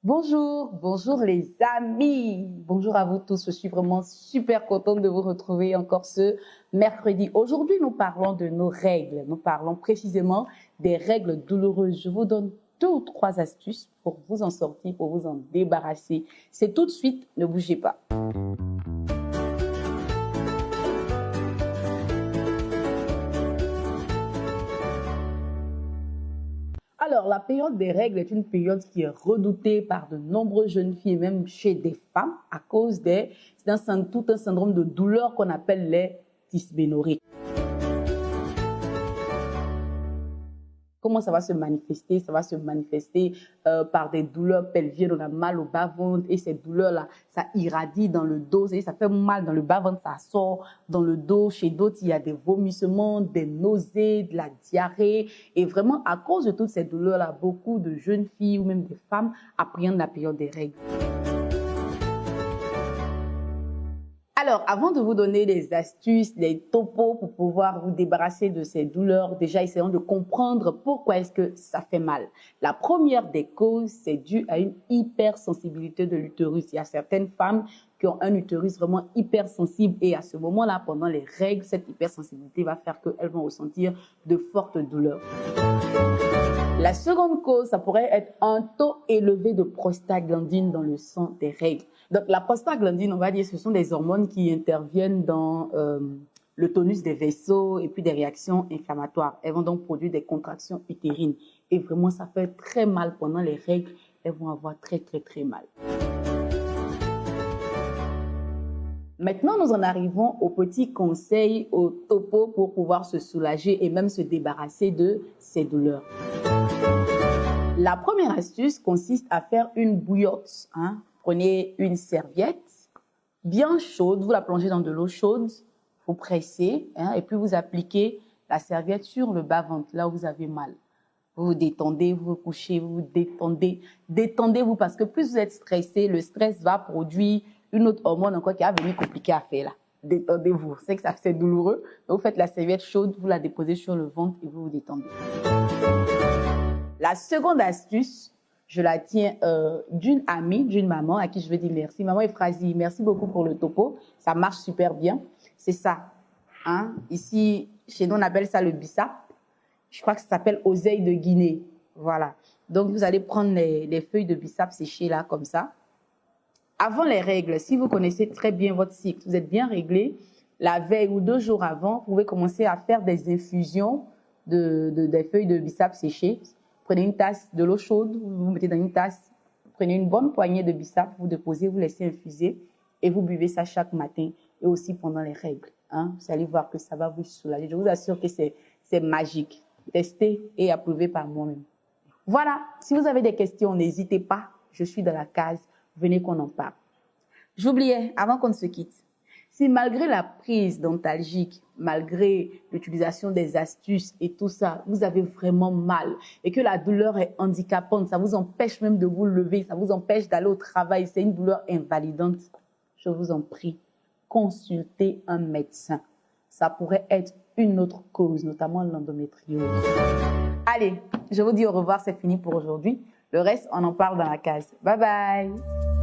Bonjour, bonjour les amis, bonjour à vous tous, je suis vraiment super contente de vous retrouver encore ce mercredi. Aujourd'hui, nous parlons de nos règles, nous parlons précisément des règles douloureuses. Je vous donne 2 ou 3 astuces pour vous en sortir, pour vous en débarrasser. C'est tout de suite, ne bougez pas. Alors, la période des règles est une période qui est redoutée par de nombreuses jeunes filles, même chez des femmes, à cause tout un syndrome de douleur qu'on appelle les dysménorrhées. Comment ça va se manifester? Ça va se manifester par des douleurs pelviennes, on a mal au bas-ventre et ces douleurs-là, ça irradie dans le dos, ça fait mal dans le bas-ventre, ça sort dans le dos. Chez d'autres, il y a des vomissements, des nausées, de la diarrhée. Et vraiment, à cause de toutes ces douleurs-là, beaucoup de jeunes filles ou même des femmes appréhendent la période des règles. Alors, avant de vous donner des astuces, des topos pour pouvoir vous débarrasser de ces douleurs, déjà essayons de comprendre pourquoi est-ce que ça fait mal. La première des causes, c'est dû à une hypersensibilité de l'utérus. Il y a certaines femmes qui ont un utérus vraiment hypersensible et à ce moment-là, pendant les règles, cette hypersensibilité va faire qu'elles vont ressentir de fortes douleurs. La seconde cause, ça pourrait être un taux élevé de prostaglandine dans le sang des règles. Donc, la prostaglandine, on va dire, ce sont des hormones qui interviennent dans le tonus des vaisseaux et puis des réactions inflammatoires. Elles vont donc produire des contractions utérines. Et vraiment, ça fait très mal pendant les règles. Elles vont avoir très mal. Maintenant, nous en arrivons aux petits conseils, aux topos pour pouvoir se soulager et même se débarrasser de ces douleurs. La première astuce consiste à faire une bouillotte. Prenez une serviette bien chaude, vous la plongez dans de l'eau chaude, vous pressez et puis vous appliquez la serviette sur le bas-ventre, là où vous avez mal. Vous vous détendez, vous vous couchez, vous vous détendez. Détendez-vous parce que plus vous êtes stressé, le stress va produire une autre hormone encore qui va venir compliquer à faire là. Détendez-vous. C'est que c'est douloureux. Donc vous faites la serviette chaude, vous la déposez sur le ventre et vous vous détendez. La seconde astuce, je la tiens d'une amie, d'une maman à qui je veux dire merci. Maman Ephrasie, merci beaucoup pour le topo. Ça marche super bien. C'est ça. Ici, chez nous, on appelle ça le bissap. Je crois que ça s'appelle oseille de Guinée. Voilà. Donc, vous allez prendre les feuilles de bissap séchées là, comme ça. Avant les règles, si vous connaissez très bien votre cycle, vous êtes bien réglé, la veille ou 2 jours avant, vous pouvez commencer à faire des infusions des feuilles de bissap séchées. Prenez une tasse de l'eau chaude, vous mettez dans une tasse, prenez une bonne poignée de bissap, vous déposez, vous laissez infuser et vous buvez ça chaque matin et aussi pendant les règles. Vous allez voir que ça va vous soulager. Je vous assure que c'est magique. Testez et approuvez par moi-même. Voilà, si vous avez des questions, n'hésitez pas, je suis dans la case, venez qu'on en parle. J'oubliais, avant qu'on ne se quitte, si malgré la prise d'antalgique, malgré l'utilisation des astuces et tout ça, vous avez vraiment mal et que la douleur est handicapante, ça vous empêche même de vous lever, ça vous empêche d'aller au travail, c'est une douleur invalidante, je vous en prie, consultez un médecin. Ça pourrait être une autre cause, notamment l'endométriose. Allez, je vous dis au revoir, c'est fini pour aujourd'hui. Le reste, on en parle dans la case. Bye bye!